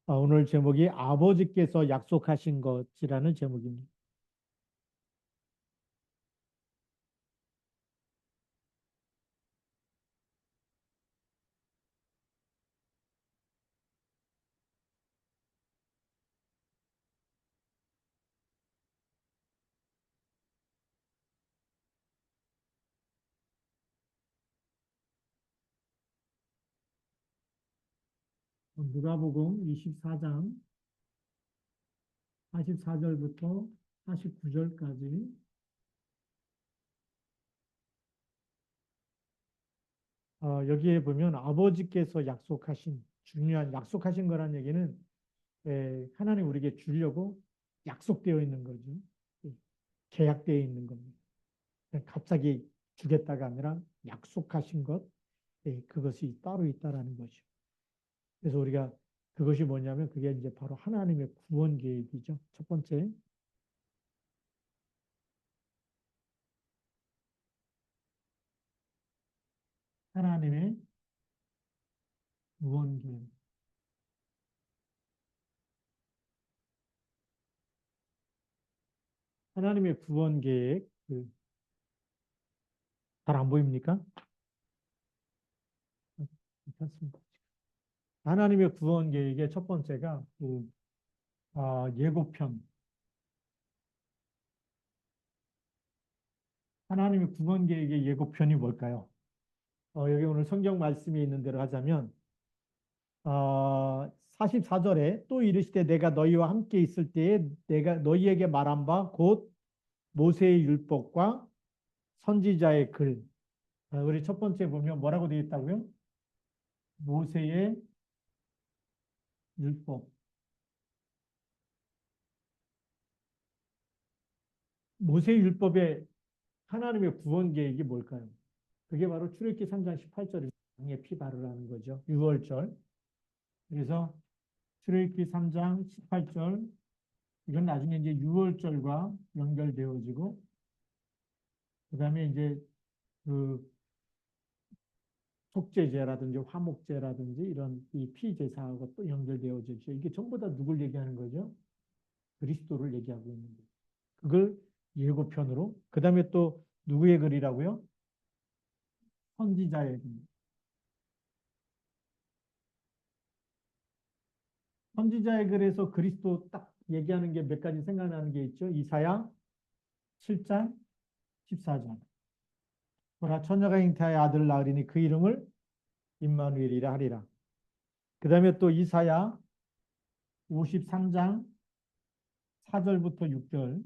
오늘 제목이 아버지께서 약속하신 것이라는 제목입니다. 누가복음 24장 44절부터 49절까지 여기에 보면 아버지께서 약속하신 중요한 약속하신 거란 얘기는 하나님 우리에게 주려고 약속되어 있는 거죠. 예, 계약되어 있는 겁니다. 갑자기 주겠다가 아니라 약속하신 것, 그것이 따로 있다라는 거죠. 그래서 우리가 그것이 뭐냐면 그게 이제 바로 하나님의 구원 계획이죠. 첫 번째, 하나님의 구원 계획. 하나님의 구원 계획, 잘 안 보입니까? 괜찮습니다. 하나님의 구원 계획의 첫 번째가 예고편. 하나님의 구원 계획의 예고편이 뭘까요? 여기 오늘 성경 말씀이 있는 대로 하자면 44절에 또 이르시되 내가 너희와 함께 있을 때에 내가 너희에게 말한 바 곧 모세의 율법과 선지자의 글. 우리 첫 번째 보면 뭐라고 되어 있다고요? 모세의 율법. 모세의 율법의 하나님의 구원 계획이 뭘까요? 그게 바로 출애굽기 3장 18절입니다. 양의 피 바르라는 거죠. 6월절. 그래서 출애굽기 3장 18절 이건 나중에 이제 6월절과 연결되어지고 그다음에 이제 그 속죄제라든지 화목제라든지 이런 이 피제사하고 또 연결되어지죠. 이게 전부 다 누굴 얘기하는 거죠? 그리스도를 얘기하고 있는 거예요. 그걸 예고편으로 그다음에 또 누구의 글이라고요? 선지자의 글. 선지자의 글에서 그리스도 딱 얘기하는 게 몇 가지 생각나는 게 있죠. 이사야 7장 14절. 보라 처녀가 잉태하여 아들을 낳으리니 그 이름을 임마누엘이라 하리라. 그다음에 또 이사야 53장 4절부터 6절.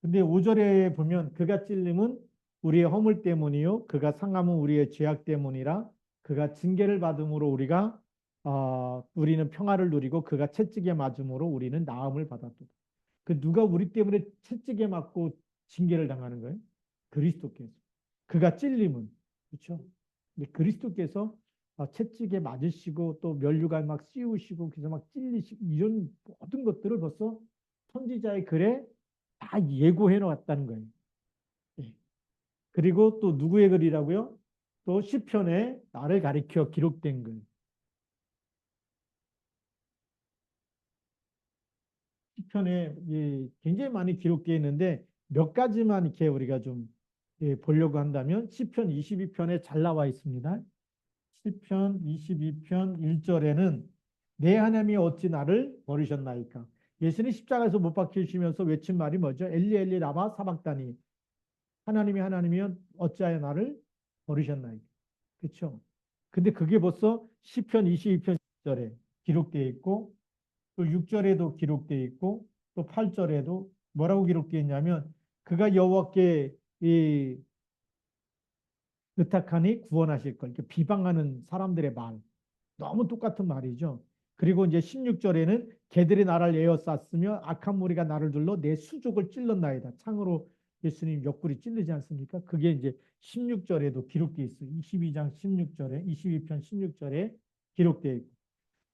근데 5절에 보면 그가 찔림은 우리의 허물 때문이요 그가 상함은 우리의 죄악 때문이라 그가 징계를 받음으로 우리는 평화를 누리고 그가 채찍에 맞음으로 우리는 나음을 받았도다. 그 누가 우리 때문에 채찍에 맞고 징계를 당하는 거예요? 그리스도께서. 그가 찔림은 그렇죠? 근데 그리스도께서 채찍에 맞으시고 또 면류관 막 씌우시고 그래서 막 찔리시고 이런 모든 것들을 벌써 선지자의 글에 다 예고해 놓았다는 거예요. 예. 그리고 또 누구의 글이라고요? 또 시편에 나를 가리켜 기록된 글. 시편에 굉장히 많이 기록되어 있는데 몇 가지만 이렇게 우리가 좀 보려고 한다면 시편 22편에 잘 나와 있습니다. 시편 22편 1절에는 내 하나님이 어찌 나를 버리셨나이까. 예수님 십자가에서 못 박히시면서 외친 말이 뭐죠? 엘리 엘리 라마 사박다니. 하나님이 하나님이면 어찌하여 나를 버리셨나이까. 그렇죠? 근데 그게 벌써 시편 22편 1절에 기록되어 있고 또 6절에도 기록되어 있고 또 8절에도 뭐라고 기록되어 있냐면 그가 여호와께 이 의탁하니 구원하실 걸. 이렇게 비방하는 사람들의 말. 너무 똑같은 말이죠. 그리고 이제 16절에는 개들이 나를 에워쌌으며 악한 무리가 나를 둘러 내 수족을 찔렀나이다. 창으로 예수님 옆구리 찔르지 않습니까? 그게 이제 16절에도 기록되어 있어요. 22장 16절에 22편 16절에 기록되어 있고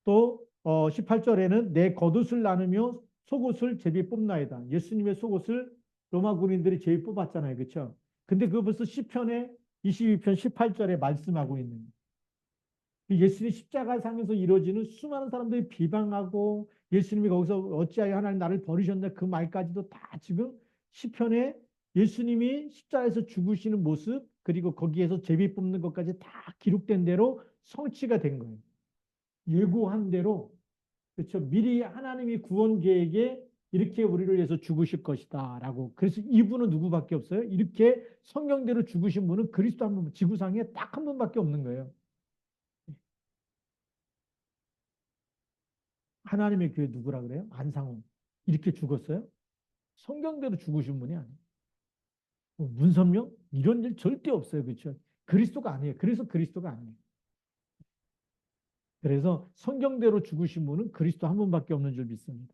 또 18절에는 내 겉옷을 나누며 속옷을 제비 뽑나이다. 예수님의 속옷을 로마 군인들이 제비 뽑았잖아요. 그렇죠? 근데 그거 벌써 시편에 22편 18절에 말씀하고 있는 거예요. 예수님 십자가 상에서 이루어지는 수많은 사람들이 비방하고 예수님이 거기서 어찌하여 하나님 나를 버리셨나 그 말까지도 다 지금 시편에 예수님이 십자가에서 죽으시는 모습 그리고 거기에서 제비 뽑는 것까지 다 기록된 대로 성취가 된 거예요. 예고한 대로 그렇죠. 미리 하나님이 구원 계획에 이렇게 우리를 위해서 죽으실 것이다라고. 그래서 이분은 누구밖에 없어요? 이렇게 성경대로 죽으신 분은 그리스도 한 분, 지구상에 딱 한 분밖에 없는 거예요. 하나님의 교회 누구라 그래요? 안상훈. 이렇게 죽었어요? 성경대로 죽으신 분이 아니에요. 뭐 문선명? 이런 일 절대 없어요. 그렇죠? 그리스도가 아니에요. 그래서 그리스도가 아니에요. 그래서 성경대로 죽으신 분은 그리스도 한 분밖에 없는 줄 믿습니다.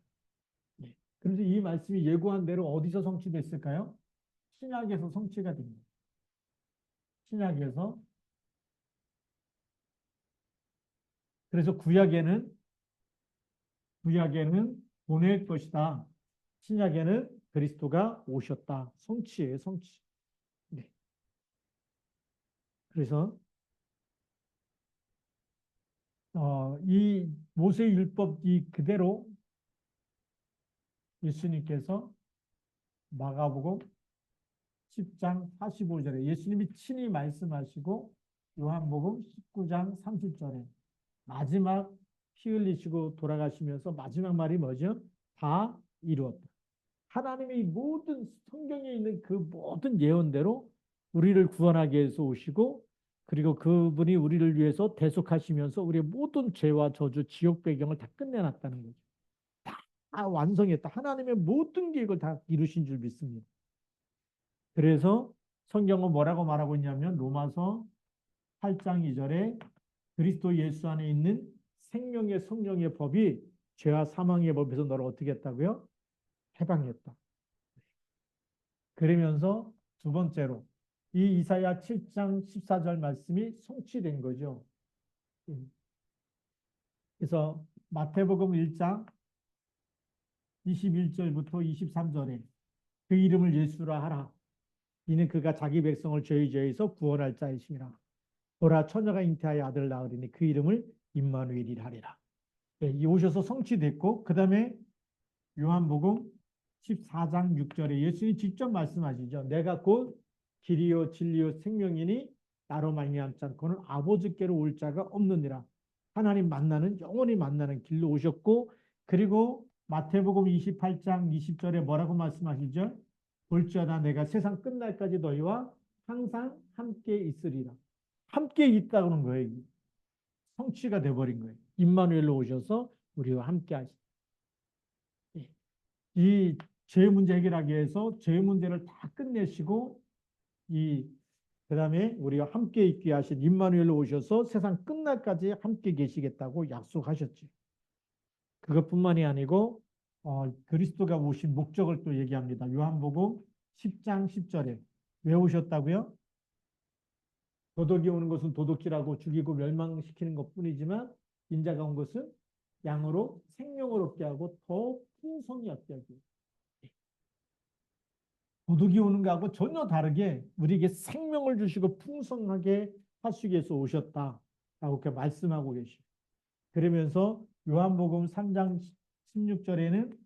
네. 그래서 이 말씀이 예고한 대로 어디서 성취됐을까요? 신약에서 성취가 됩니다. 신약에서. 그래서 구약에는 보낼 것이다. 신약에는 그리스도가 오셨다. 성취예요, 성취. 네. 그래서 이 모세 율법 이 그대로 예수님께서 마가복음 10장 45절에 예수님이 친히 말씀하시고 요한복음 19장 30절에 마지막 피 흘리시고 돌아가시면서 마지막 말이 뭐죠? 다 이루었다. 하나님의 모든 성경에 있는 그 모든 예언대로 우리를 구원하기 위해서 오시고 그리고 그분이 우리를 위해서 대속하시면서 우리의 모든 죄와 저주, 지옥 배경을 다 끝내놨다는 거죠. 다 완성했다. 하나님의 모든 계획을 다 이루신 줄 믿습니다. 그래서 성경은 뭐라고 말하고 있냐면 로마서 8장 2절에 그리스도 예수 안에 있는 생명의 성령의 법이 죄와 사망의 법에서 너를 어떻게 했다고요? 해방했다. 그러면서 두 번째로 이 이사야 7장 14절 말씀이 성취된 거죠. 그래서 마태복음 1장 21절부터 23절에 그 이름을 예수라 하라. 이는 그가 자기 백성을 죄의 죄에서 구원할 자이심이라. 보라 처녀가 잉태하여 아들을 낳으리니 그 이름을 임마누엘이라 하리라. 네, 이 오셔서 성취됐고 그 다음에 요한복음 14장 6절에 예수님이 직접 말씀하시죠. 내가 곧 길이요 진리요 생명이니 나로 말미암지 않고는 아버지께로 올 자가 없느니라. 하나님 만나는 영원히 만나는 길로 오셨고 그리고 마태복음 28장 20절에 뭐라고 말씀하시죠? 볼지어다 내가 세상 끝날까지 너희와 항상 함께 있으리라. 함께 있다는 거예요. 성취가 돼버린 거예요. 임마누엘로 오셔서 우리와 함께 하시. 이 죄 문제 해결하기 위해서 죄 문제를 다 끝내시고 그다음에 우리와 함께 있게 하신 임마누엘로 오셔서 세상 끝날까지 함께 계시겠다고 약속하셨죠. 그것뿐만이 아니고 그리스도가 오신 목적을 또 얘기합니다. 요한복음 10장 10절에 왜 오셨다고요? 도둑이 오는 것은 도둑질하고 죽이고 멸망시키는 것뿐이지만 인자가 온 것은 양으로 생명을 얻게 하고 더 풍성히 얻게 하기. 도둑이 오는 것하고 전혀 다르게 우리에게 생명을 주시고 풍성하게 하시기 위해서 오셨다라고 이렇게 말씀하고 계시죠. 그러면서 요한복음 3장 16절에는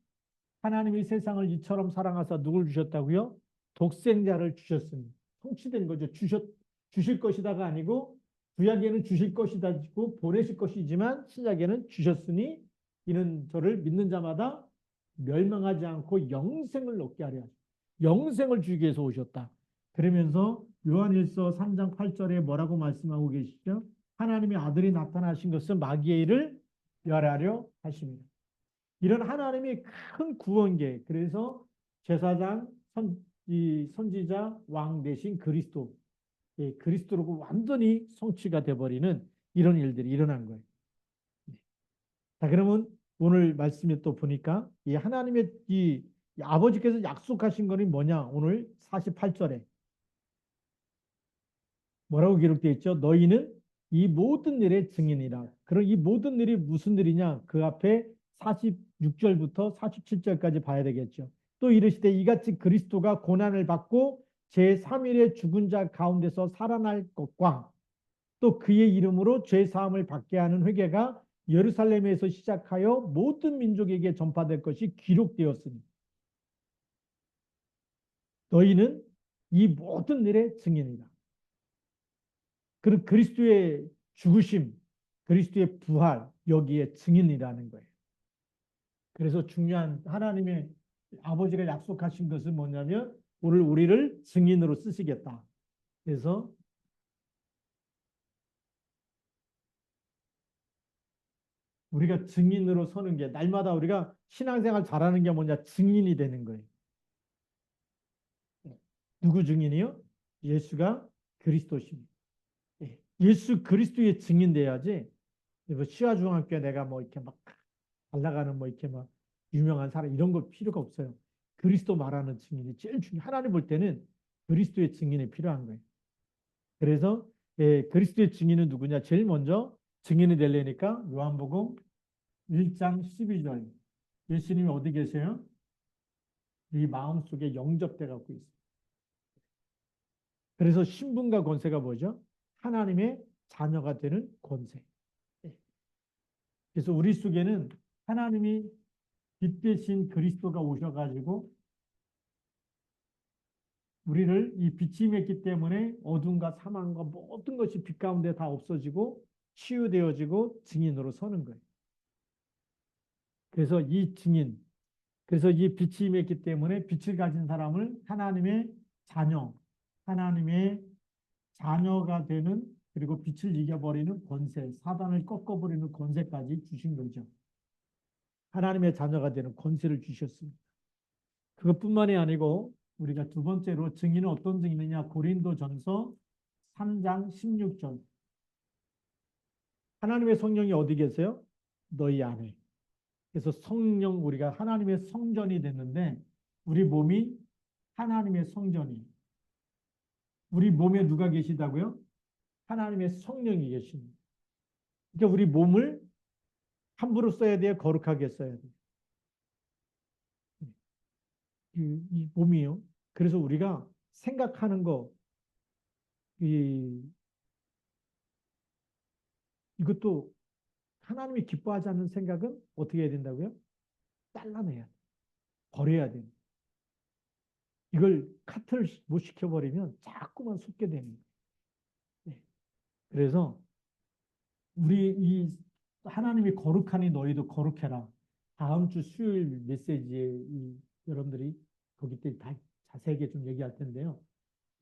하나님이 세상을 이처럼 사랑하사 누굴 주셨다고요? 독생자를 주셨습니다. 성취된 거죠. 주실 것이다가 아니고 구약에는 주실 것이다고 보내실 것이지만 신약에는 주셨으니 이는 저를 믿는 자마다 멸망하지 않고 영생을 얻게 하려 하십니다. 영생을 주기 위해서 오셨다. 그러면서 요한일서 3장 8절에 뭐라고 말씀하고 계시죠? 하나님의 아들이 나타나신 것은 마귀의 일을 멸하려 하십니다. 이런 하나님의 큰 구원계, 그래서 제사장, 선지자, 왕 대신 그리스도, 그리스도로 완전히 성취가 돼버리는 이런 일들이 일어난 거예요. 자, 그러면 오늘 말씀에 또 보니까 이 하나님의 이 아버지께서 약속하신 것이 뭐냐? 오늘 48절에 뭐라고 기록되어 있죠? 너희는 이 모든 일의 증인이라. 그럼 이 모든 일이 무슨 일이냐? 그 앞에 46절부터 47절까지 봐야 되겠죠. 또 이르시되 이같이 그리스도가 고난을 받고 제3일에 죽은 자 가운데서 살아날 것과 또 그의 이름으로 죄 사함을 받게 하는 회개가 예루살렘에서 시작하여 모든 민족에게 전파될 것이 기록되었으니 너희는 이 모든 일의 증인이다. 그리스도의 죽으심, 그리스도의 부활, 여기에 증인이라는 거예요. 그래서 중요한 하나님의 아버지가 약속하신 것은 뭐냐면 오늘 우리를 증인으로 쓰시겠다. 그래서 우리가 증인으로 서는 게 날마다 우리가 신앙생활 잘하는 게 뭐냐? 증인이 되는 거예요. 누구 증인이요? 예수가 그리스도십니다. 예수 그리스도의 증인 돼야지. 뭐 시화중학교에 내가 뭐 이렇게 막 날아가는 뭐 이렇게 막 유명한 사람 이런 거 필요가 없어요. 그리스도 말하는 증인이 제일 중요해요. 하나님 볼 때는 그리스도의 증인이 필요한 거예요. 그래서 그리스도의 증인은 누구냐? 제일 먼저 증인이 되려니까 요한복음 1장 12절 예수님이 어디 계세요? 네 마음속에 영접돼 갖고 있어요. 그래서 신분과 권세가 뭐죠? 하나님의 자녀가 되는 권세. 그래서 우리 속에는 하나님이 빛 대신 그리스도가 오셔가지고 우리를 이 빛이 맺기 때문에 어둠과 사망과 모든 것이 빛 가운데 다 없어지고 치유되어지고 증인으로 서는 거예요. 그래서 이 증인, 그래서 이 빛이 맺기 때문에 빛을 가진 사람을 하나님의 자녀, 하나님의 자녀가 되는 그리고 빛을 이겨버리는 권세, 사단을 꺾어버리는 권세까지 주신 거죠. 하나님의 자녀가 되는 권세를 주셨습니다. 그것뿐만이 아니고 우리가 두 번째로 증인은 어떤 증인이냐? 고린도전서 3장 16절. 하나님의 성령이 어디 계세요? 너희 안에. 그래서 성령 우리가 하나님의 성전이 됐는데 우리 몸이 하나님의 성전이. 우리 몸에 누가 계시다고요? 하나님의 성령이 계십니다. 그러니까 우리 몸을 함부로 써야 돼요? 거룩하게 써야 돼요? 이 몸이요. 그래서 우리가 생각하는 거, 이것도 하나님이 기뻐하지 않는 생각은 어떻게 해야 된다고요? 잘라내야 돼. 버려야 돼. 이걸 카트를 못 시켜버리면 자꾸만 솟게 되는 거예요. 네. 그래서 우리 이 하나님이 거룩하니 너희도 거룩해라. 다음 주 수요일 메시지에 여러분들이 거기 때 다 자세하게 좀 얘기할 텐데요.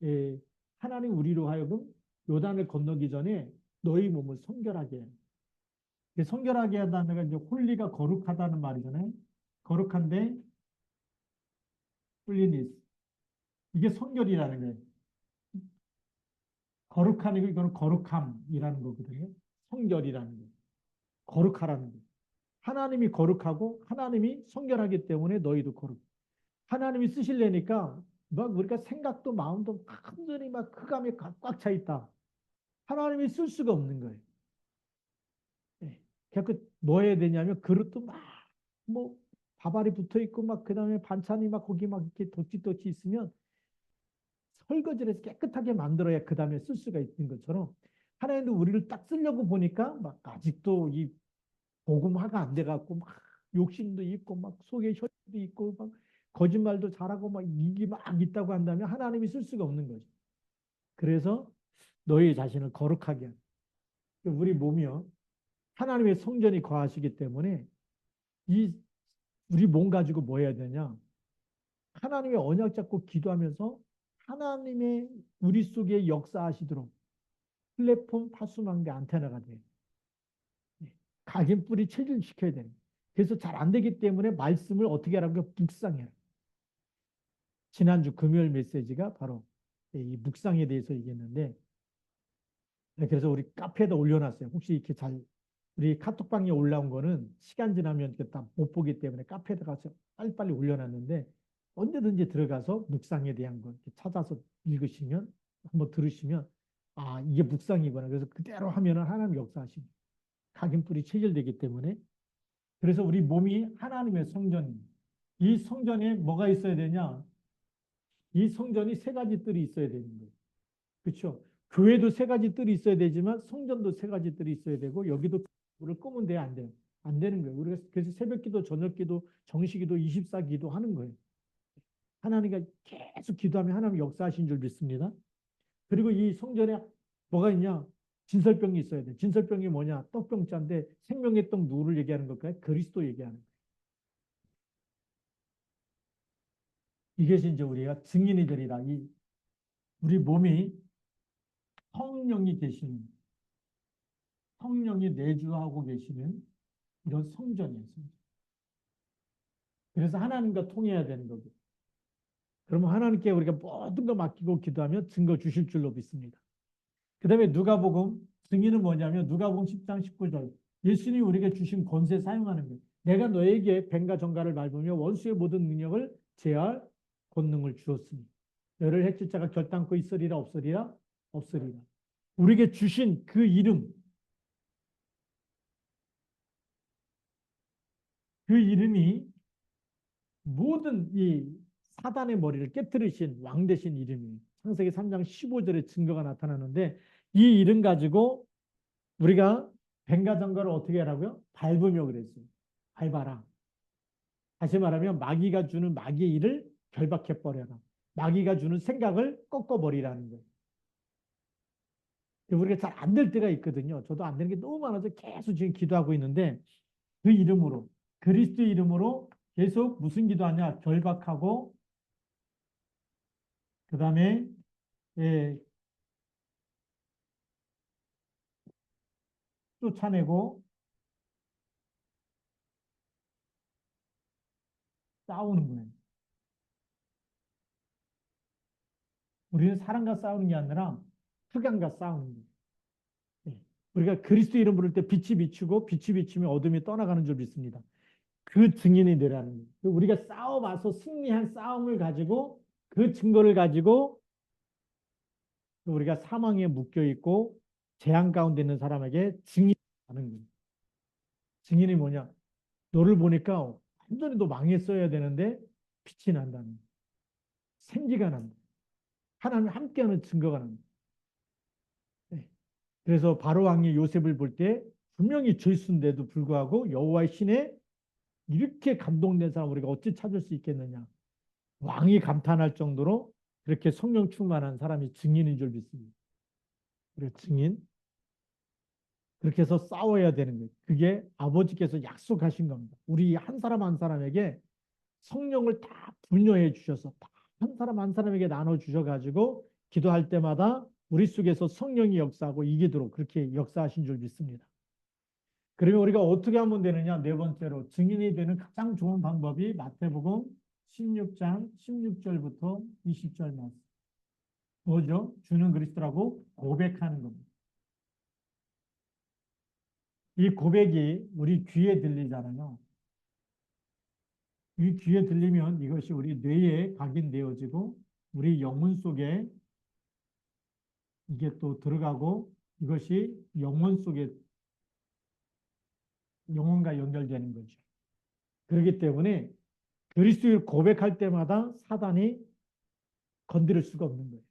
예, 하나님 우리로 하여금 요단을 건너기 전에 너희 몸을 성결하게 해요. 성결하게 하다는 건 이제 홀리가 거룩하다는 말이잖아요. 거룩한데 홀리니스. 이게 성결이라는 거예요. 거룩한 이거는 거룩함이라는 거거든요. 성결이라는 거. 거룩하라는 거. 하나님이 거룩하고 하나님이 성결하기 때문에 너희도 거룩. 하나님이 쓰실래니까 막 우리가 생각도 마음도 완전히 막 흑암에 꽉 차 있다. 하나님이 쓸 수가 없는 거예요. 네. 뭐 해야 되냐면 그릇도 막 뭐 밥알이 붙어 있고 막 그다음에 반찬이 막 거기 막 이렇게 덧지덧지 있으면 설거지를 해서 깨끗하게 만들어야 그 다음에 쓸 수가 있는 것처럼 하나님도 우리를 딱 쓰려고 보니까 막 아직도 이 복음화가 안 돼갖고 막 욕심도 있고 막 속에 혈도 있고 막 거짓말도 잘하고 막 이게 막 있다고 한다면 하나님이 쓸 수가 없는 거죠. 그래서 너희 자신을 거룩하게 하는. 우리 몸이요. 하나님의 성전이 거하시기 때문에 이 우리 몸 가지고 뭐 해야 되냐? 하나님의 언약 잡고 기도하면서 하나님의 우리 속에 역사하시도록 플랫폼 파수망대 안테나가 돼요. 각인 뿌리 체질시켜야 돼요. 그래서 잘 안 되기 때문에 말씀을 어떻게 하라고요? 묵상해라. 지난주 금요일 메시지가 바로 이 묵상에 대해서 얘기했는데 그래서 우리 카페에다 올려놨어요. 혹시 이렇게 우리 카톡방에 올라온 거는 시간 지나면 다 못 보기 때문에 카페에다 가서 빨리빨리 올려놨는데 언제든지 들어가서 묵상에 대한 거 찾아서 읽으시면 한번 들으시면 아 이게 묵상이구나. 그래서 그대로 하면은 하나님 역사하십니다. 각인뿔이 체결되기 때문에 그래서 우리 몸이 하나님의 성전. 이 성전에 뭐가 있어야 되냐? 이 성전이 세 가지 뜰이 있어야 되는 거예요. 그렇죠? 교회도 세 가지 뜰이 있어야 되지만 성전도 세 가지 뜰이 있어야 되고 여기도 불을 끄면 돼요, 안 돼요? 안 되는 거예요. 우리가 그래서 새벽기도, 저녁기도, 정시기도 24기도 하는 거예요. 하나님과 계속 기도하면 하나님 역사하신 줄 믿습니다. 그리고 이 성전에 뭐가 있냐? 진설병이 있어야 돼. 진설병이 뭐냐? 떡병자인데 생명의 떡 누구를 얘기하는 걸까요? 그리스도 얘기하는 거예요. 이것이 이제 우리가 증인이 되리라. 이 우리 몸이 성령이 계시는, 성령이 내주하고 계시는 이런 성전이에요. 성전. 그래서 하나님과 통해야 되는 거고. 그러면 하나님께 우리가 모든 거 맡기고 기도하면 증거 주실 줄로 믿습니다. 그 다음에 누가복음, 증인은 뭐냐면 누가복음 10장 19절. 예수님이 우리에게 주신 권세 사용하는 거예요. 내가 너에게 뱀과 정갈을 밟으며 원수의 모든 능력을 제할 권능을 주었으니 너를 해칠 자가 결단코 있으리라 없으리라 없으리라. 우리에게 주신 그 이름, 그 이름이 모든 이 사단의 머리를 깨뜨리신 왕 되신 이름이 창세기 3장 15절에 증거가 나타나는데 이 이름 가지고 우리가 뱀과 정갈을 어떻게 하라고요? 밟으며 그랬어요. 밟아라. 다시 말하면 마귀가 주는 마귀의 일을 결박해 버려라. 마귀가 주는 생각을 꺾어버리라는 거예요. 우리가 잘 안 될 때가 있거든요. 저도 안 되는 게 너무 많아서 계속 지금 기도하고 있는데 그 이름으로 그리스도 이름으로 계속 무슨 기도하냐? 결박하고 그 다음에 예, 쫓아내고 싸우는 거예요. 우리는 사람과 싸우는 게 아니라 흑암과 싸우는 거예요. 예. 우리가 그리스도 이름 부를 때 빛이 비추고 빛이 비추면 어둠이 떠나가는 줄 믿습니다. 그 증인이 되라는 거예요. 우리가 싸워봐서 승리한 싸움을 가지고 그 증거를 가지고 우리가 사망에 묶여 있고 재앙 가운데 있는 사람에게 증인하는 거예요. 증인이 뭐냐? 너를 보니까 완전히 너 망했어야 되는데 빛이 난다는 거예요. 생기가 난다. 하나님 함께하는 증거가 난다. 네. 그래서 바로 왕이 요셉을 볼 때 분명히 죄수인데도 불구하고 여호와의 신에 이렇게 감동된 사람 우리가 어찌 찾을 수 있겠느냐. 왕이 감탄할 정도로 그렇게 성령 충만한 사람이 증인인 줄 믿습니다. 그리고 증인. 그렇게 해서 싸워야 되는 거예요. 그게 아버지께서 약속하신 겁니다. 우리 한 사람 한 사람에게 성령을 다 분여해 주셔서 다 한 사람 한 사람에게 나눠 주셔가지고 기도할 때마다 우리 속에서 성령이 역사하고 이기도록 그렇게 역사하신 줄 믿습니다. 그러면 우리가 어떻게 하면 되느냐? 네 번째로 증인이 되는 가장 좋은 방법이 마태복음 16장 16절부터 20절 말씀. 뭐죠? 주는 그리스도라고 고백하는 겁니다. 이 고백이 우리 귀에 들리잖아요. 이 귀에 들리면 이것이 우리 뇌에 각인되어지고 우리 영혼 속에 이게 또 들어가고 이것이 영혼 속에 영혼과 연결되는 거죠. 그렇기 때문에 그리스도를 고백할 때마다 사단이 건드릴 수가 없는 거예요.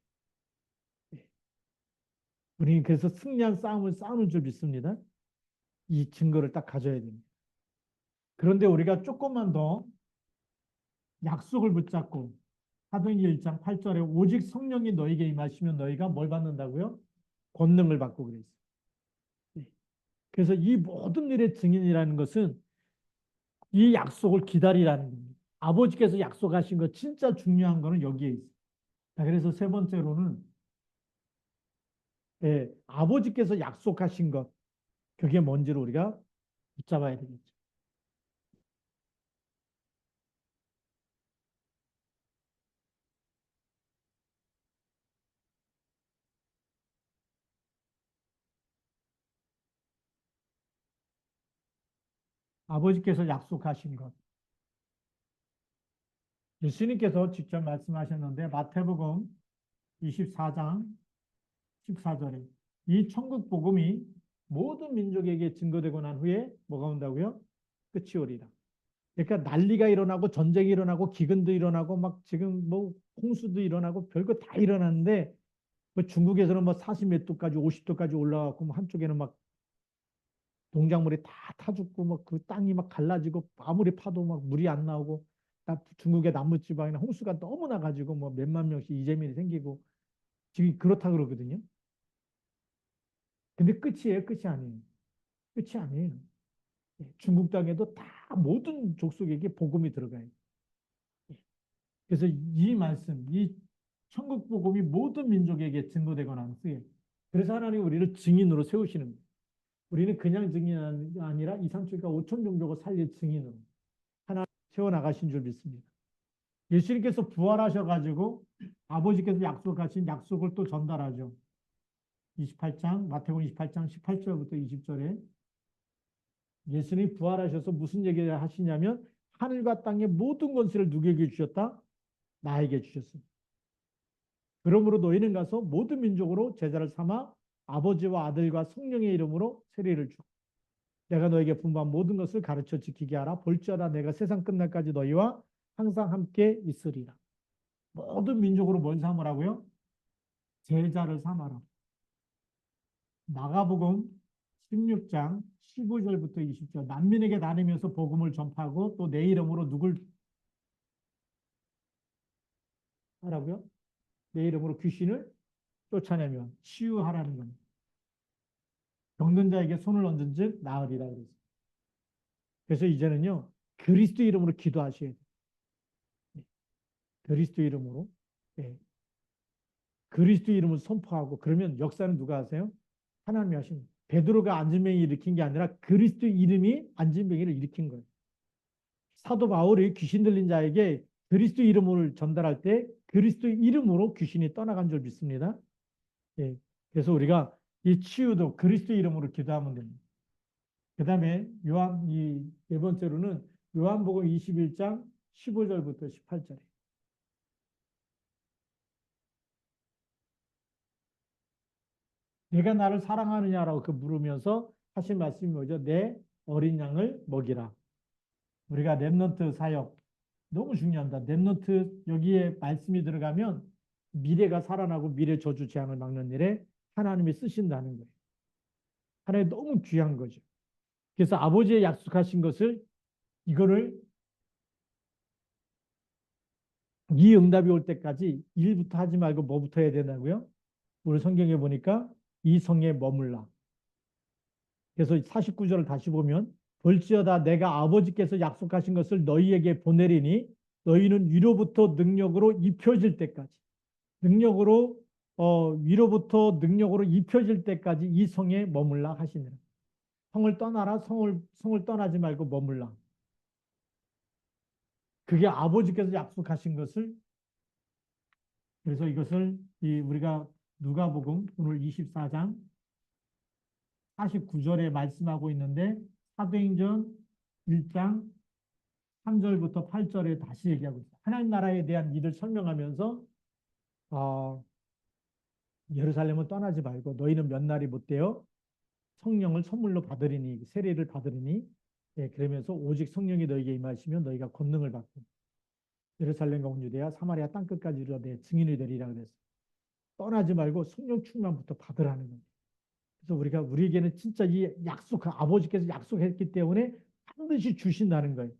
우리는 그래서 승리한 싸움을 싸우는 줄 믿습니다. 이 증거를 딱 가져야 됩니다. 그런데 우리가 조금만 더 약속을 붙잡고 사도행전 1장 8절에 오직 성령이 너에게 임하시면 너희가 뭘 받는다고요? 권능을 받고 그랬어요. 그래서 이 모든 일의 증인이라는 것은 이 약속을 기다리라는 겁니다. 아버지께서 약속하신 것 진짜 중요한 거는 여기에 있어요. 그래서 세 번째로는 아버지께서 약속하신 것 그게 뭔지를 우리가 붙잡아야 되겠죠. 아버지께서 약속하신 것. 예수님께서 직접 말씀하셨는데 마태복음 24장 14절에 이 천국 복음이 모든 민족에게 증거되고 난 후에 뭐가 온다고요? 끝이 오리라. 그러니까 난리가 일어나고 전쟁이 일어나고 기근도 일어나고 막 지금 뭐 홍수도 일어나고 별거 다 일어났는데 뭐 중국에서는 뭐 40 몇 도까지 50도까지 올라가고 뭐 한쪽에는 막 농작물이 다 타 죽고 뭐 그 땅이 막 갈라지고 아무리 파도 막 물이 안 나오고 중국의 남부지방이나 홍수가 너무 나가지고 뭐 몇만 명씩 이재민이 생기고 지금 그렇다 그러거든요. 근데 끝이에요, 끝이 아니에요. 끝이 아니에요. 예, 중국 땅에도 다 모든 족속에게 복음이 들어가요. 예, 그래서 이 말씀, 이 천국 복음이 모든 민족에게 증거되거나 하면서 그래서 하나님 우리를 증인으로 세우시는 거예요. 우리는 그냥 증인이 아니라 이삼천과 오천 종족을 살릴 증인으로 하나님 세워나가신 줄 믿습니다. 예수님께서 부활하셔가지고 아버지께서 약속하신 약속을 또 전달하죠. 28장, 마태복음 28장 18절부터 20절에 예수님이 부활하셔서 무슨 얘기를 하시냐면 하늘과 땅의 모든 권세를 누구에게 주셨다? 나에게 주셨습니다. 그러므로 너희는 가서 모든 민족으로 제자를 삼아 아버지와 아들과 성령의 이름으로 세례를 주고 내가 너에게 분부한 모든 것을 가르쳐 지키게 하라. 볼지어다 내가 세상 끝날까지 너희와 항상 함께 있으리라. 모든 민족으로 뭘 삼으라고요? 제자를 삼아라. 마가복음 16장 15절부터 20절 만민에게 나누면서 복음을 전파하고 또 내 이름으로 누굴 하라고요? 내 이름으로 귀신을 쫓아내면 치유하라는 겁니다. 병든 자에게 손을 얹은 즉 나으리라 그랬어요. 그래서 이제는요 그리스도 이름으로 기도하셔야 돼요. 그리스도 이름으로 네. 그리스도 이름을 선포하고 그러면 역사는 누가 하세요? 하나님이 하십니다. 베드로가 안진뱅이 일으킨 게 아니라 그리스도 이름이 안진뱅이를 일으킨 거예요. 사도 바울이 귀신 들린 자에게 그리스도 이름을 전달할 때 그리스도 이름으로 귀신이 떠나간 줄 믿습니다. 예. 그래서 우리가 이 치유도 그리스도 이름으로 기도하면 됩니다. 그 다음에 요한 이 네 번째로는 요한복음 21장 15절부터 18절에 내가 나를 사랑하느냐라고 그 물으면서 하신 말씀이 뭐죠? 내 어린 양을 먹이라. 우리가 렘넌트 사역 너무 중요합니다. 렘넌트 여기에 말씀이 들어가면 미래가 살아나고 미래 저주 재앙을 막는 일에 하나님이 쓰신다는 거예요. 하나님 너무 귀한 거죠. 그래서 아버지의 약속하신 것을 이거를 이 응답이 올 때까지 일부터 하지 말고 뭐부터 해야 된다고요? 우리 성경에 보니까 이 성에 머물라. 그래서 49절을 다시 보면 볼지어다 내가 아버지께서 약속하신 것을 너희에게 보내리니 너희는 위로부터 능력으로 입혀질 때까지 능력으로 위로부터 능력으로 입혀질 때까지 이 성에 머물라 하시니라. 성을 떠나라 성을 떠나지 말고 머물라. 그게 아버지께서 약속하신 것을 그래서 이것을 우리가 누가복음 오늘 24장 49절에 말씀하고 있는데 사도행전 1장 3절부터 8절에 다시 얘기하고 있어요. 하나님 나라에 대한 일을 설명하면서 어, 예루살렘은 떠나지 말고 너희는 몇 날이 못되어 성령을 선물로 받으리니 세례를 받으리니 예, 그러면서 오직 성령이 너희에게 임하시면 너희가 권능을 받고 예루살렘과 온 유대야 사마리아 땅끝까지 이르러 내 증인이 되리라 그랬어요. 떠나지 말고 성령 충만부터 받으라는 거예요. 그래서 우리에게는 진짜 이 아버지께서 약속했기 때문에 반드시 주신다는 거예요.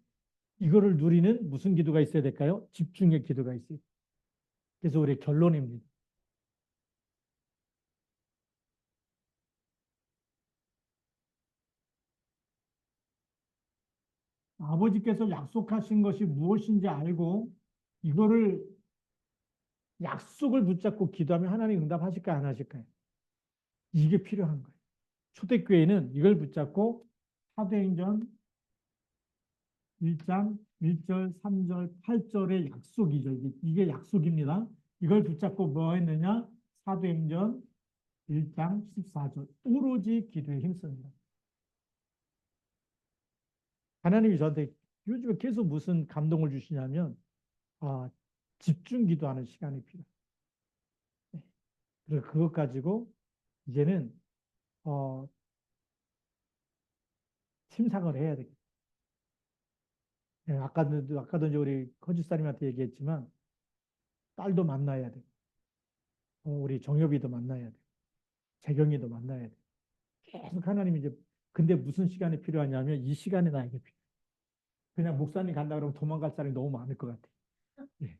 이거를 누리는 무슨 기도가 있어야 될까요? 집중의 기도가 있어요. 그래서 우리의 결론입니다. 아버지께서 약속하신 것이 무엇인지 알고 이거를 약속을 붙잡고 기도하면 하나님 응답하실까요? 안 하실까요? 이게 필요한 거예요. 초대교회는 이걸 붙잡고 사도행전 1장 1절, 3절, 8절의 약속이죠. 이게 약속입니다. 이걸 붙잡고 뭐 했느냐? 사도행전 1장 14절. 오로지 기도에 힘씁니다. 하나님이 저한테 요즘에 계속 무슨 감동을 주시냐면, 집중 기도하는 시간이 필요해요. 네. 그래서 그것 가지고 이제는, 어, 침상을 해야 되겠다. 네, 아까도 이제 우리 거주사님한테 얘기했지만, 딸도 만나야 돼. 우리 정엽이도 만나야 돼. 재경이도 만나야 돼. 계속 하나님이 이제 근데 무슨 시간이 필요하냐면 이 시간에 나에게 필요해. 그냥 목사님 간다 그러면 도망갈 사람이 너무 많을 것 같아. 예.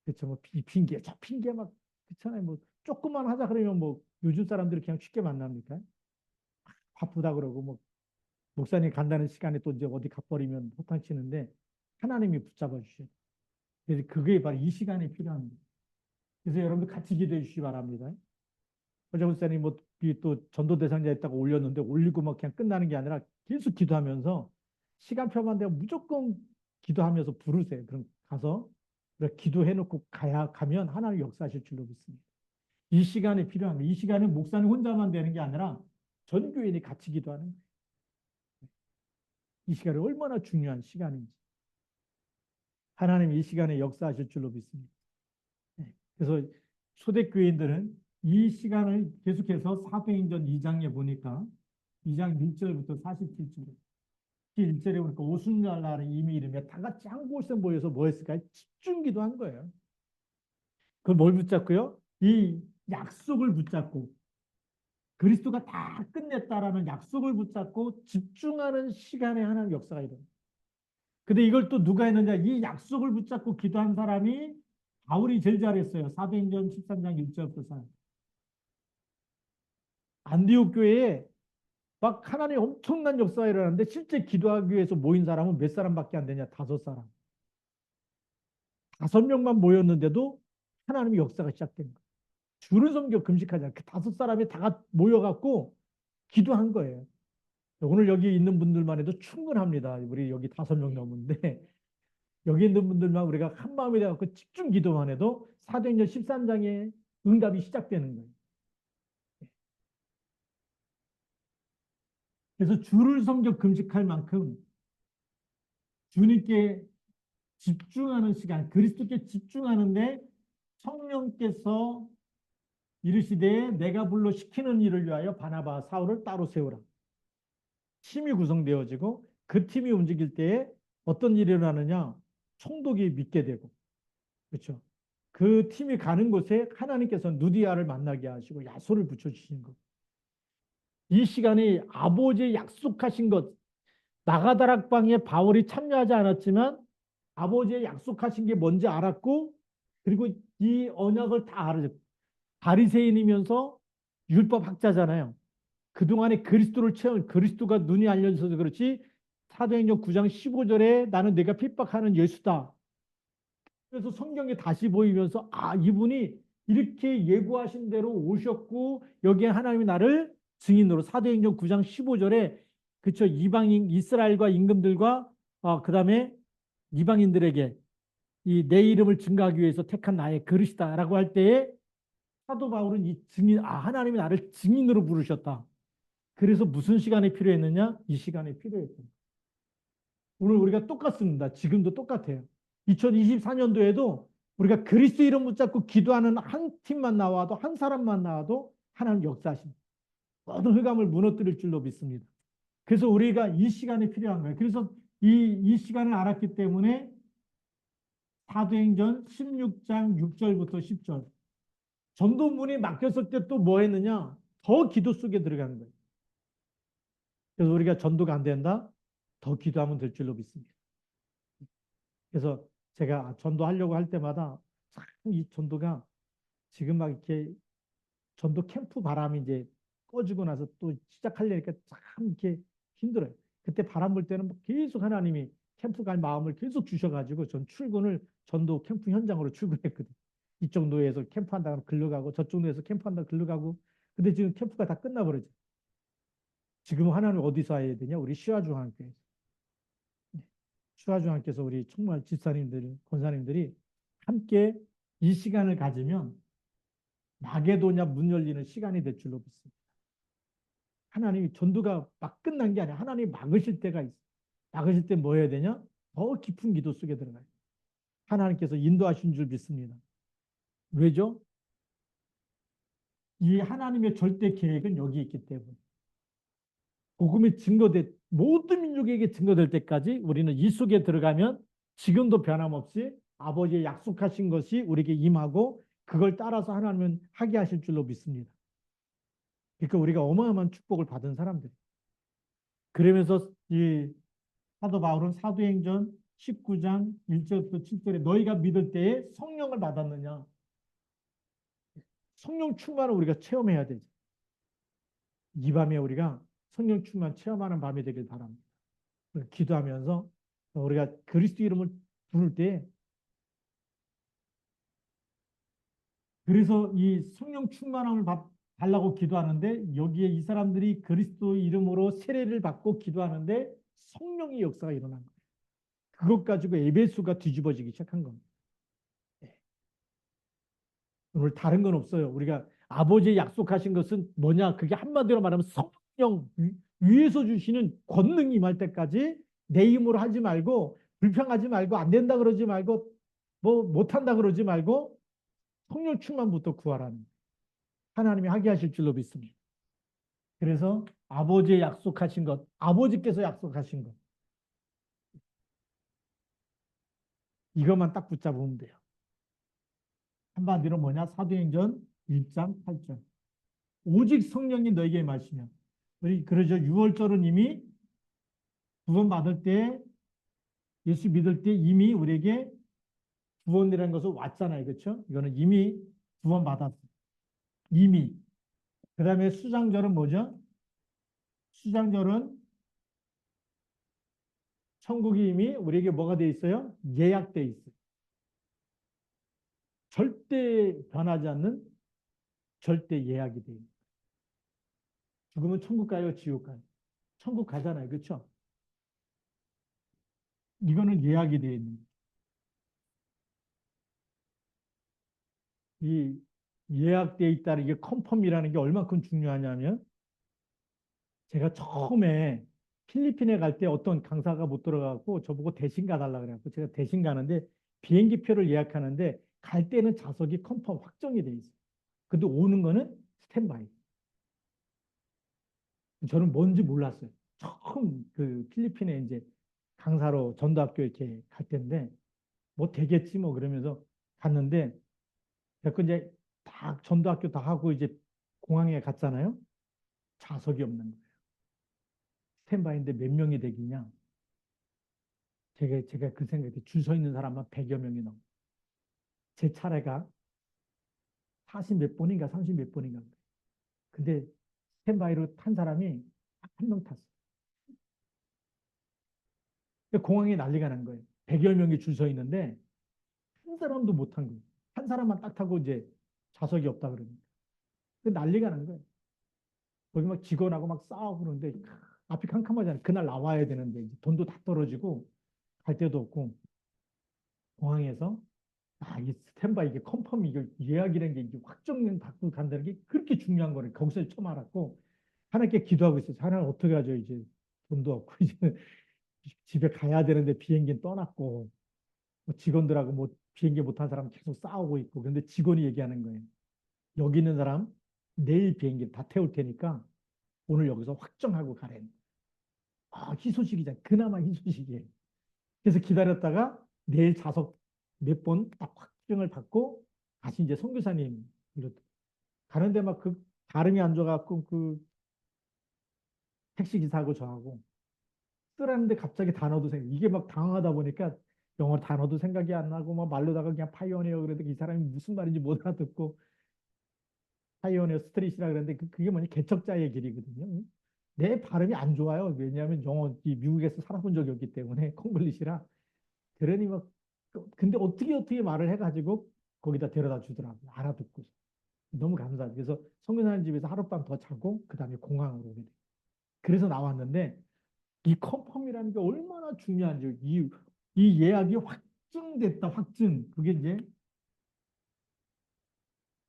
그렇죠. 뭐 핑계, 저 핑계 막 그렇잖아요. 뭐 조금만 하자 그러면 뭐 요즘 사람들이 그냥 쉽게 만납니까? 바쁘다 그러고 뭐 목사님 간다는 시간에 또 이제 어디 가버리면 호탕 치는데 하나님이 붙잡아 주셔요. 그래서 그게 바로 이 시간이 필요한 거예요. 그래서 여러분들 같이 기도해 주시기 바랍니다. 어제 목사님 뭐또 전도 대상자 있다고 올렸는데 올리고 막 그냥 끝나는 게 아니라 계속 기도하면서 시간표만 되면 무조건 기도하면서 부르세요. 그럼 가서 기도해 놓고 가면 하나님 역사하실 줄로 믿습니다. 이 시간이 필요한 거예요. 이 시간은 목사님 혼자만 되는 게 아니라 전 교인이 같이 기도하는 거예요. 이 시간이 얼마나 중요한 시간인지. 하나님이 이 시간에 역사하실 줄로 믿습니다. 네. 그래서 초대교인들은 이 시간을 계속해서 사도행전 2장에 보니까 2장 1절부터 47절 1절에 보니까 오순절 날에 이미 이르며 다 같이 한 곳에 모여서 뭐 했을까요? 집중기도 한 거예요. 그걸 뭘 붙잡고요? 이 약속을 붙잡고 그리스도가 다 끝냈다라는 약속을 붙잡고 집중하는 시간에 하나님 역사가 일어나요. 근데 이걸 또 누가 했느냐? 이 약속을 붙잡고 기도한 사람이 바울이 제일 잘했어요. 사도행전 13장 1절부터 4. 안디옥 교회에 막 하나님의 엄청난 역사가 일어났는데 실제 기도하기 위해서 모인 사람은 몇 사람밖에 안 되냐? 5사람. 5명만 모였는데도 하나님의 역사가 시작된 거예요. 주를 섬겨 금식하자. 그 5사람이 다 모여갖고 기도한 거예요. 오늘 여기 있는 분들만 해도 충분합니다. 우리 여기 5명 넘는데 여기 있는 분들만 우리가 한 마음이 되어서 집중 기도만 해도 사도행전 13장의 응답이 시작되는 거예요. 그래서 주를 섬겨 금식할 만큼 주님께 집중하는 시간, 그리스도께 집중하는데 성령께서 이르시되 내가 불러 시키는 일을 위하여 바나바, 사울을 따로 세우라. 팀이 구성되어지고 그 팀이 움직일 때에 어떤 일이 일어나느냐? 총독이 믿게 되고, 그렇죠? 그 팀이 가는 곳에 하나님께서 누디아를 만나게 하시고 야소를 붙여주시는 것. 이 시간이 아버지의 약속하신 것, 나가다락방에 바울이 참여하지 않았지만 아버지의 약속하신 게 뭔지 알았고 그리고 이 언약을 다 알아요. 바리새인이면서 율법 학자잖아요. 그동안에 그리스도를 체험, 그리스도가 눈이 알려져서 그렇지 사도행전 9장 15절에 나는 내가 핍박하는 예수다. 그래서 성경에 다시 보이면서 이분이 이렇게 예고하신 대로 오셨고 여기에 하나님이 나를 증인으로 사도행전 9장 15절에 그쵸 이방인 이스라엘과 임금들과 그다음에 이방인들에게 이 내 이름을 증거하기 위해서 택한 나의 그릇이다라고 할 때에 사도 바울은 이 증인 하나님이 나를 증인으로 부르셨다. 그래서 무슨 시간이 필요했느냐? 이 시간이 필요했다. 오늘 우리가 똑같습니다. 지금도 똑같아요. 2024년도에도 우리가 그리스도 이름 붙잡고 기도하는 한 팀만 나와도 한 사람만 나와도 하나님 역사하십니다. 모든 흑암을 무너뜨릴 줄로 믿습니다. 그래서 우리가 이 시간이 필요한 거예요. 그래서 이 시간을 알았기 때문에 사도행전 16장 6절부터 10절 전도문이 막혔을 때 또 뭐 했느냐? 더 기도 속에 들어가는 거예요. 그래서 우리가 전도가 안 된다? 더 기도하면 될 줄로 믿습니다. 그래서 제가 전도하려고 할 때마다 참 이 전도가 지금 막 이렇게 전도 캠프 바람이 이제 꺼지고 나서 또 시작하려니까 참 이렇게 힘들어요. 그때 바람 불 때는 계속 하나님이 캠프 갈 마음을 계속 주셔가지고 전 출근을 전도 캠프 현장으로 출근했거든요. 이쪽 노예에서 캠프한다고 글러가고 저쪽 노예에서 캠프한다고 글러가고 근데 지금 캠프가 다 끝나버렸죠. 지금 하나님 어디서 해야 되냐? 우리 시화중앙교회에서. 시화중앙께서 우리 정말 집사님들, 권사님들이 함께 이 시간을 가지면 마게도냐 문 열리는 시간이 될 줄로 믿습니다. 하나님이 전도가 막 끝난 게 아니라 하나님이 막으실 때가 있어요. 막으실 때 뭐 해야 되냐? 더 깊은 기도 속에 들어가요. 하나님께서 인도하신 줄 믿습니다. 왜죠? 이 하나님의 절대 계획은 여기 있기 때문에. 복음이 증거될 모든 민족에게 증거될 때까지 우리는 이 속에 들어가면 지금도 변함없이 아버지의 약속하신 것이 우리에게 임하고 그걸 따라서 하나님은 하게 하실 줄로 믿습니다. 그러니까 우리가 어마어마한 축복을 받은 사람들. 그러면서 이 사도 바울은 사도행전 19장 1절부터 7절에 너희가 믿을 때에 성령을 받았느냐. 성령 충만을 우리가 체험해야 되죠. 이 밤에 우리가 성령 충만 체험하는 밤이 되길 바랍니다. 기도하면서 우리가 그리스도 이름을 부를 때 그래서 이 성령 충만함을 달라고 기도하는데 여기에 이 사람들이 그리스도 이름으로 세례를 받고 기도하는데 성령의 역사가 일어난 거예요. 그것 가지고 에베소가 뒤집어지기 시작한 겁니다. 오늘 다른 건 없어요. 우리가 아버지의 약속하신 것은 뭐냐? 그게 한마디로 말하면 성령 위에서 주시는 권능이 임할 때까지 내 힘으로 하지 말고 불평하지 말고 안 된다 그러지 말고 뭐 못한다 그러지 말고 성령 충만부터 구하라는 하나님이 하게 하실 줄로 믿습니다. 그래서 아버지의 약속하신 것, 아버지께서 약속하신 것 이것만 딱 붙잡으면 돼요. 한마디로 뭐냐? 사도행전 1장 8절. 오직 성령이 너에게 임하시면 우리 그러죠. 6월절은 이미 구원받을 때 예수 믿을 때 이미 우리에게 구원이라는 것을 왔잖아요. 그렇죠? 이거는 이미 구원받았어. 이미. 그 다음에 수장절은 뭐죠? 수장절은 천국이 이미 우리에게 뭐가 돼 있어요? 예약돼 있어요. 절대 변하지 않는 절대 예약이 돼 있어요. 죽으면 천국 가요, 지옥 가요? 천국 가잖아요. 그렇죠? 이거는 예약이 되어 있는 거예요. 이 예약되어 있다는 게 컨펌이라는 게 얼만큼 중요하냐면 제가 처음에 필리핀에 갈 때 어떤 강사가 못 들어가고 저보고 대신 가달라 그래갖고 제가 대신 가는데 비행기 표를 예약하는데 갈 때는 좌석이 컨펌 확정이 돼 있어요. 근데 오는 거는 스탠바이. 저는 뭔지 몰랐어요. 처음 그 필리핀에 이제 강사로 전도학교 이렇게 갈 때인데 뭐 되겠지 뭐 그러면서 갔는데 그 이제 다 전도학교 다 하고 이제 공항에 갔잖아요. 좌석이 없는 거예요. 스탠바이인데 몇 명이 되겠냐? 제가 그 생각에 줄 서 있는 사람만 100여 명이 넘어. 제 차례가 40 몇 번인가 30 몇 번인가. 근데 스탠바이로 탄 사람이 한 명 탔어. 공항에 난리가 난 거예요. 100여 명이 줄 서 있는데 한 사람도 못 탄 거예요. 한 사람만 딱 타고 이제 좌석이 없다 그러니까. 난리가 난 거예요. 거기 막 직원하고 막 싸우고 그러는데 앞이 캄캄하잖아요. 그날 나와야 되는데 돈도 다 떨어지고 갈 데도 없고 공항에서 이 스탠바이 이게 컨펌 이게 예약이라는 게 이게 확정 받고 간다는 게 그렇게 중요한 거를 거기서 처음 알았고 하나님께 기도하고 있어요. 하나님 어떻게 하죠? 이제 돈도 없고 이제 집에 가야 되는데 비행기는 떠났고 뭐 직원들하고 뭐 비행기 못한 사람 계속 싸우고 있고 근데 직원이 얘기하는 거예요. 여기 있는 사람 내일 비행기 다 태울 테니까 오늘 여기서 확정하고 가래. 희소식이잖아. 그나마 희소식이에요. 그래서 기다렸다가 내일 좌석 몇 번 딱 확정을 받고 다시 이제 선교사님 가는데 막 그 발음이 안 좋아갖고 그 택시 기사하고 저하고 쓰라는데 갑자기 단어도 이게 막 당황하다 보니까 영어 단어도 생각이 안 나고 막 말로다가 그냥 파이오니어 그래도 이 사람이 무슨 말인지 못 알아듣고 파이오니어 스트릿이라 그랬는데 그게 뭐냐 개척자의 길이거든요. 내 발음이 안 좋아요. 왜냐하면 영어 미국에서 살아본 적이 없기 때문에 콩글리시라 그러니 막 근데 어떻게 말을 해가지고 거기다 데려다 주더라고요. 알아듣고 너무 감사하죠. 그래서 성교사님 집에서 하룻밤 더 자고 그 다음에 공항으로 오게 돼요. 그래서 나왔는데 이 컨펌이라는 게 얼마나 중요한지 이 예약이 확증됐다 확증 그게 이제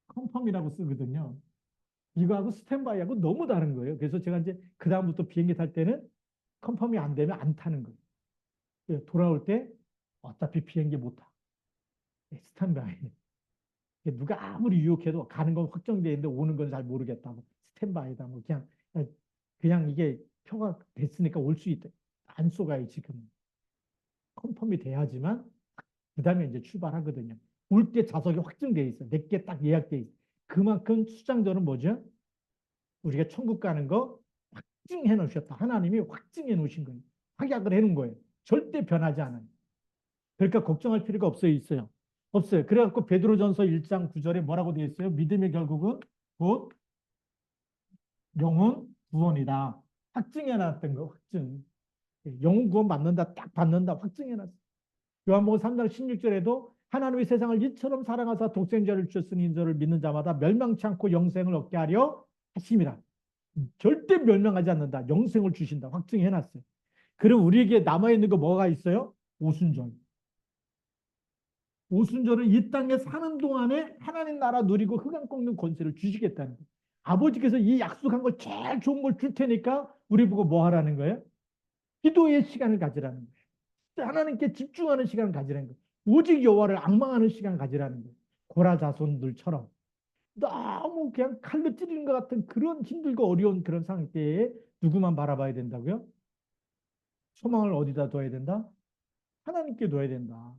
컨펌이라고 쓰거든요. 이거하고 스탠바이하고 너무 다른 거예요. 그래서 제가 이제 그 다음부터 비행기 탈 때는 컨펌이 안 되면 안 타는 거예요. 돌아올 때 어차피 비행기 못 타. 스탠바이. 누가 아무리 유혹해도 가는 건 확정돼 있는데 오는 건 잘 모르겠다. 뭐 스탠바이다. 뭐 그냥 이게 표가 됐으니까 올 수 있다. 안 쏘가요 지금. 컨펌이 돼야지만 그다음에 이제 출발하거든요. 올 때 좌석이 확정되어 있어. 몇 개 딱 예약돼 있어. 그만큼 수장전은 뭐죠? 우리가 천국 가는 거 확증해 놓으셨다. 하나님이 확증해 놓으신 거예요. 확약을 해 놓은 거예요. 절대 변하지 않아요. 그러니까 걱정할 필요가 없어요. 없어요. 그래갖고 베드로전서 1장 9절에 뭐라고 되어 있어요? 믿음의 결국은 곧 영혼 구원이다. 확증해 놨던 거, 확증. 영혼 구원 받는다, 딱 받는다, 확증해 놨어. 요한복음 3장 16절에도 하나님의 세상을 이처럼 사랑하사 독생자를 주셨으니 이저를 믿는 자마다 멸망치 않고 영생을 얻게 하려 하심이라. 절대 멸망하지 않는다. 영생을 주신다. 확증해 놨어요. 그럼 우리에게 남아있는 거 뭐가 있어요? 오순절. 오순절은 이 땅에 사는 동안에 하나님 나라 누리고 흑암 꺾는 권세를 주시겠다는 거예요. 아버지께서 이 약속한 걸 제일 좋은 걸 줄 테니까 우리 보고 뭐 하라는 거예요? 기도의 시간을 가지라는 거예요. 하나님께 집중하는 시간을 가지라는 거예요. 오직 여호와를 앙망하는 시간을 가지라는 거예요. 고라 자손들처럼 너무 그냥 칼로 찌르는 것 같은 그런 힘들고 어려운 그런 상황 때에 누구만 바라봐야 된다고요? 소망을 어디다 둬야 된다? 하나님께 둬야 된다.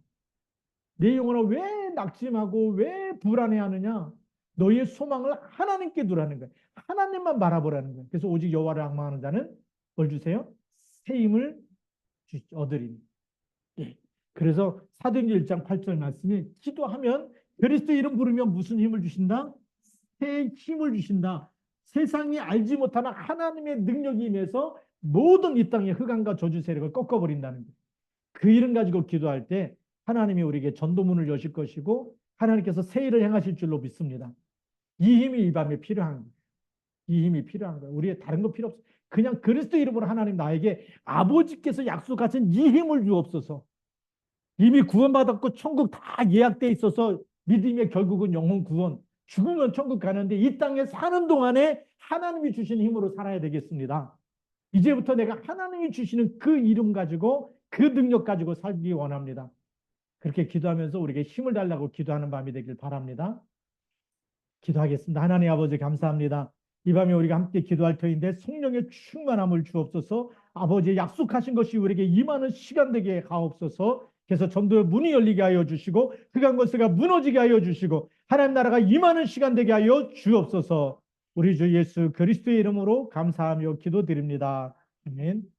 내 영혼아 왜 낙심하고 왜 불안해하느냐? 너의 소망을 하나님께 두라는 거예요. 하나님만 바라보라는 거예요. 그래서 오직 여호와를 앙망하는 자는 뭘 주세요? 새 힘을 얻으리니. 예. 그래서 사도행전 1장 8절 말씀이 기도하면 그리스도 이름 부르면 무슨 힘을 주신다? 새 힘을 주신다. 세상이 알지 못하는 하나님의 능력이 임해서 모든 이 땅의 흑암과 저주 세력을 꺾어버린다는 거예요. 그 이름 가지고 기도할 때 하나님이 우리에게 전도문을 여실 것이고 하나님께서 새 일을 행하실 줄로 믿습니다. 이 힘이 이 밤에 필요한 거예요. 이 힘이 필요한 거예요. 우리의 다른 거 필요 없어요. 그냥 그리스도 이름으로 하나님 나에게 아버지께서 약속하신 이 힘을 주옵소서. 이미 구원받았고 천국 다 예약돼 있어서 믿음의 결국은 영혼 구원. 죽으면 천국 가는데 이 땅에 사는 동안에 하나님이 주시는 힘으로 살아야 되겠습니다. 이제부터 내가 하나님이 주시는 그 이름 가지고 그 능력 가지고 살기 원합니다. 그렇게 기도하면서 우리에게 힘을 달라고 기도하는 밤이 되길 바랍니다. 기도하겠습니다. 하나님 아버지 감사합니다. 이 밤에 우리가 함께 기도할 터인데 성령의 충만함을 주옵소서. 아버지 약속하신 것이 우리에게 임하는 시간 되게 하옵소서. 그래서 전도의 문이 열리게 하여 주시고 흑암 권세가 무너지게 하여 주시고 하나님 나라가 임하는 시간 되게 하여 주옵소서. 우리 주 예수 그리스도의 이름으로 감사하며 기도드립니다. 아멘.